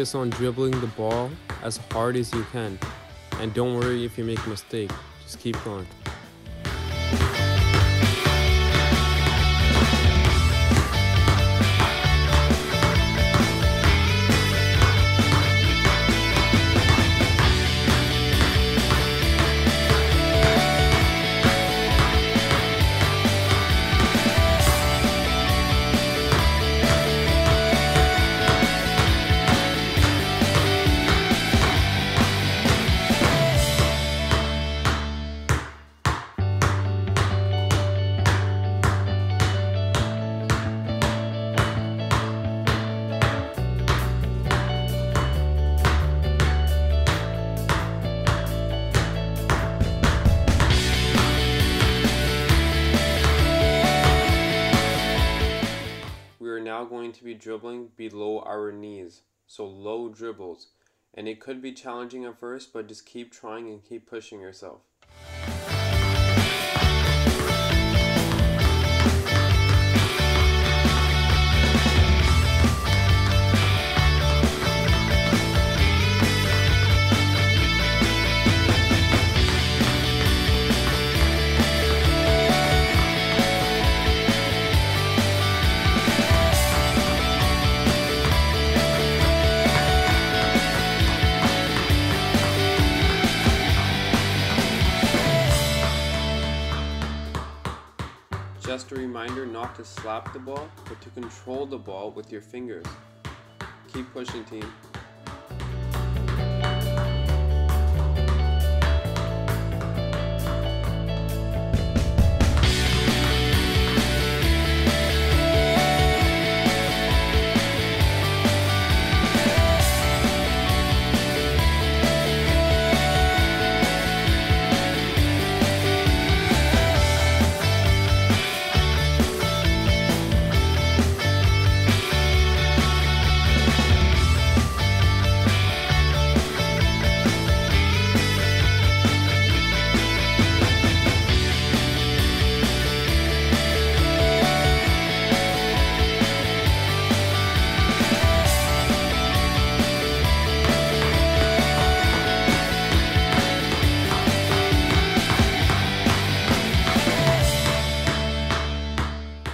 focus on dribbling the ball as hard as you can. And don't worry if you make a mistake, just keep going. Now going to be dribbling below our knees, so low dribbles, and it could be challenging at first, but just keep trying and keep pushing yourself. Just a reminder not to slap the ball, but to control the ball with your fingers. Keep pushing, team.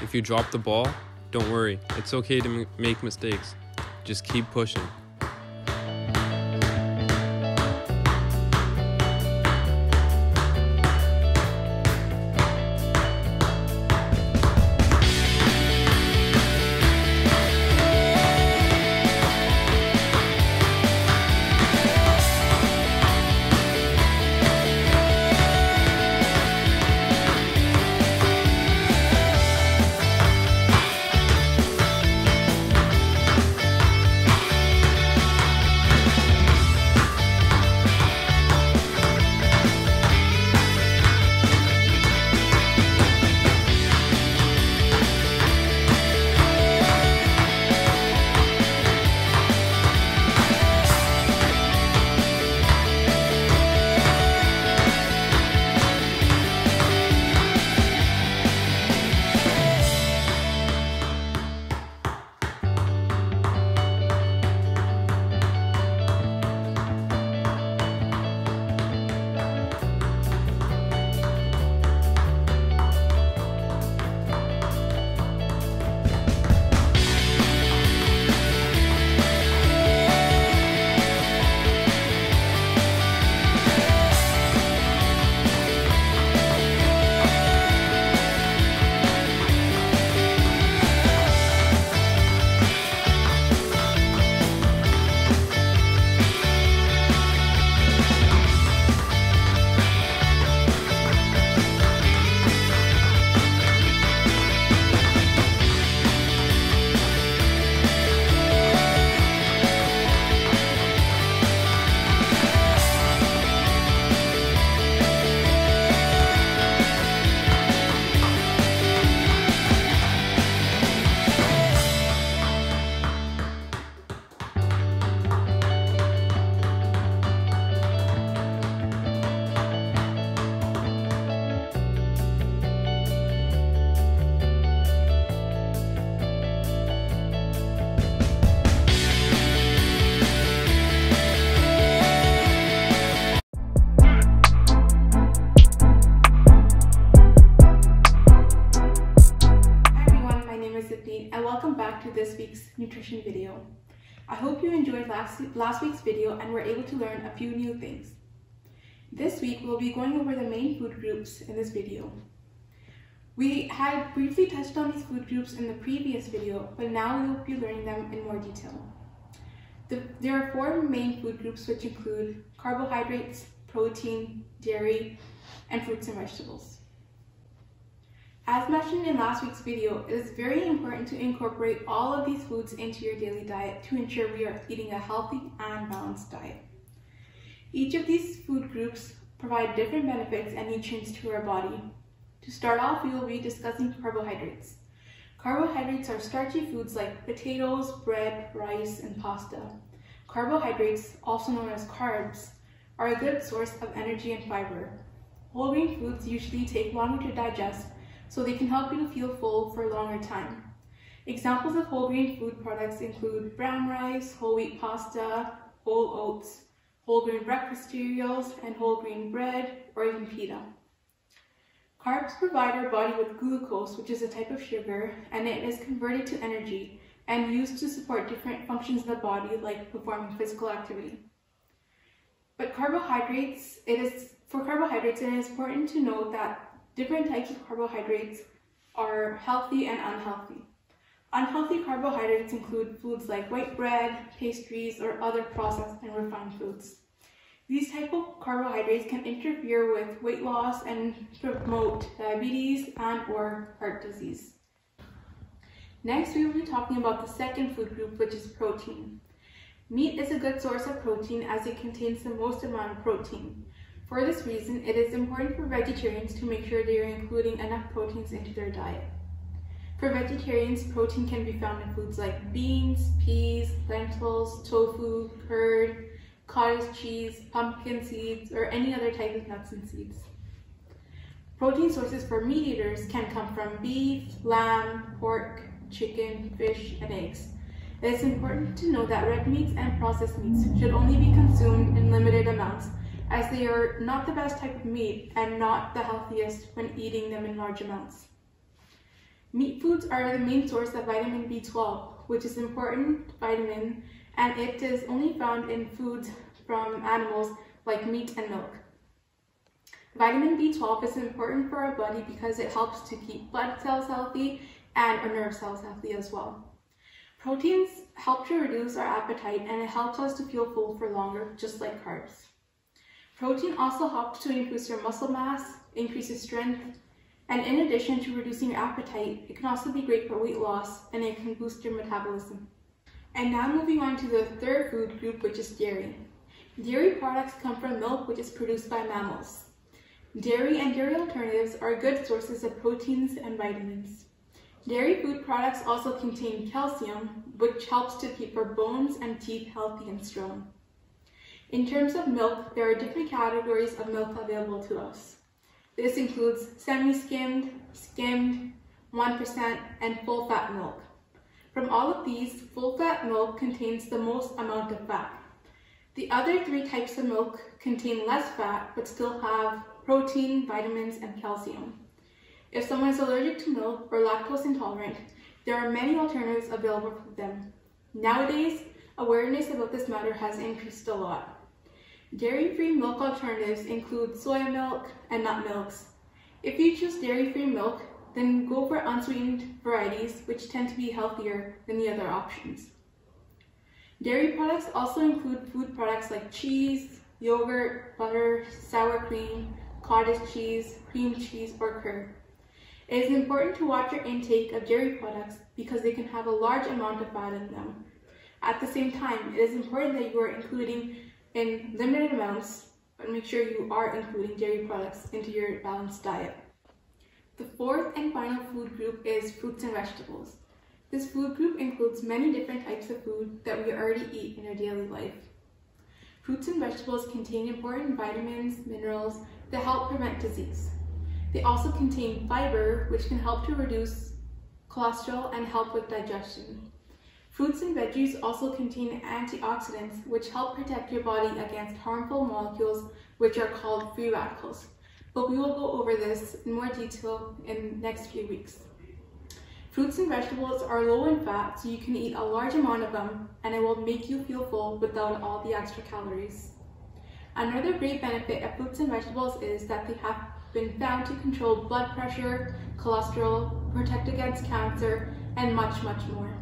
If you drop the ball, don't worry. It's okay to make mistakes. Just keep pushing. back to this week's nutrition video. I hope you enjoyed last week's video and were able to learn a few new things. This week we'll be going over the main food groups in this video. We had briefly touched on these food groups in the previous video, but now we will be learning them in more detail. There are 4 main food groups, which include carbohydrates, protein, dairy, and fruits and vegetables. As mentioned in last week's video, it is very important to incorporate all of these foods into your daily diet to ensure we are eating a healthy and balanced diet. Each of these food groups provide different benefits and nutrients to our body. To start off, we will be discussing carbohydrates. Carbohydrates are starchy foods like potatoes, bread, rice, and pasta. Carbohydrates, also known as carbs, are a good source of energy and fiber. Whole grain foods usually take longer to digest, so they can help you to feel full for a longer time. Examples of whole grain food products include brown rice, whole wheat pasta, whole oats, whole grain breakfast cereals, and whole grain bread, or even pita. Carbs provide our body with glucose, which is a type of sugar, and it is converted to energy and used to support different functions in the body, like performing physical activity. But for carbohydrates, it is important to note that different types of carbohydrates are healthy and unhealthy. Unhealthy carbohydrates include foods like white bread, pastries, or other processed and refined foods. These types of carbohydrates can interfere with weight loss and promote diabetes and/or heart disease. Next, we will be talking about the second food group, which is protein. Meat is a good source of protein as it contains the most amount of protein. For this reason, it is important for vegetarians to make sure they are including enough proteins into their diet. For vegetarians, protein can be found in foods like beans, peas, lentils, tofu, curd, cottage cheese, pumpkin seeds, or any other type of nuts and seeds. Protein sources for meat eaters can come from beef, lamb, pork, chicken, fish, and eggs. It is important to know that red meats and processed meats should only be consumed in limited amounts, as they are not the best type of meat and not the healthiest when eating them in large amounts. Meat foods are the main source of vitamin B12, which is an important vitamin, and it is only found in foods from animals like meat and milk. Vitamin B12 is important for our body because it helps to keep blood cells healthy and our nerve cells healthy as well. Proteins help to reduce our appetite, and it helps us to feel full for longer, just like carbs. Protein also helps to increase your muscle mass, increases strength, and in addition to reducing your appetite, it can also be great for weight loss, and it can boost your metabolism. And now moving on to the third food group, which is dairy. Dairy products come from milk, which is produced by mammals. Dairy and dairy alternatives are good sources of proteins and vitamins. Dairy food products also contain calcium, which helps to keep our bones and teeth healthy and strong. In terms of milk, there are different categories of milk available to us. This includes semi-skimmed, skimmed, 1%, and full-fat milk. From all of these, full-fat milk contains the most amount of fat. The other 3 types of milk contain less fat but still have protein, vitamins, and calcium. If someone is allergic to milk or lactose intolerant, there are many alternatives available for them. Nowadays, awareness about this matter has increased a lot. Dairy-free milk alternatives include soy milk and nut milks. If you choose dairy-free milk, then go for unsweetened varieties, which tend to be healthier than the other options. Dairy products also include food products like cheese, yogurt, butter, sour cream, cottage cheese, cream cheese, or curd. It is important to watch your intake of dairy products because they can have a large amount of fat in them. At the same time, it is important that you are including in limited amounts, but make sure you are including dairy products into your balanced diet. The fourth and final food group is fruits and vegetables. This food group includes many different types of food that we already eat in our daily life. Fruits and vegetables contain important vitamins, minerals that help prevent disease. They also contain fiber, which can help to reduce cholesterol and help with digestion. Fruits and veggies also contain antioxidants, which help protect your body against harmful molecules, which are called free radicals. But we will go over this in more detail in the next few weeks. Fruits and vegetables are low in fat, so you can eat a large amount of them and it will make you feel full without all the extra calories. Another great benefit of fruits and vegetables is that they have been found to control blood pressure, cholesterol, protect against cancer, and much, much more.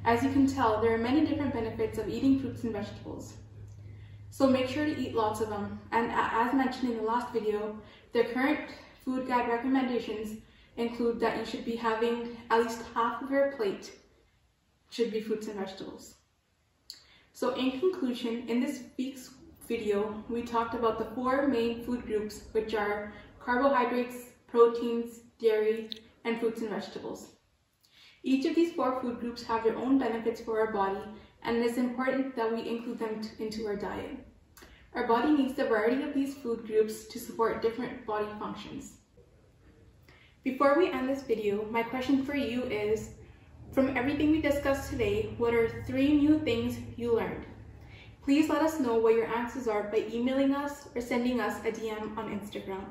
As you can tell, there are many different benefits of eating fruits and vegetables. So make sure to eat lots of them. And as mentioned in the last video, the current food guide recommendations include that you should be having at least half of your plate should be fruits and vegetables. So in conclusion, in this week's video, we talked about the 4 main food groups, which are carbohydrates, proteins, dairy, and fruits and vegetables. Each of these 4 food groups have their own benefits for our body, and it is important that we include them into our diet. Our body needs the variety of these food groups to support different body functions. Before we end this video, my question for you is, from everything we discussed today, what are 3 new things you learned? Please let us know what your answers are by emailing us or sending us a DM on Instagram.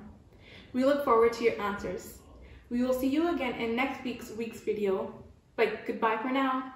We look forward to your answers. We will see you again in next week's video, but goodbye for now.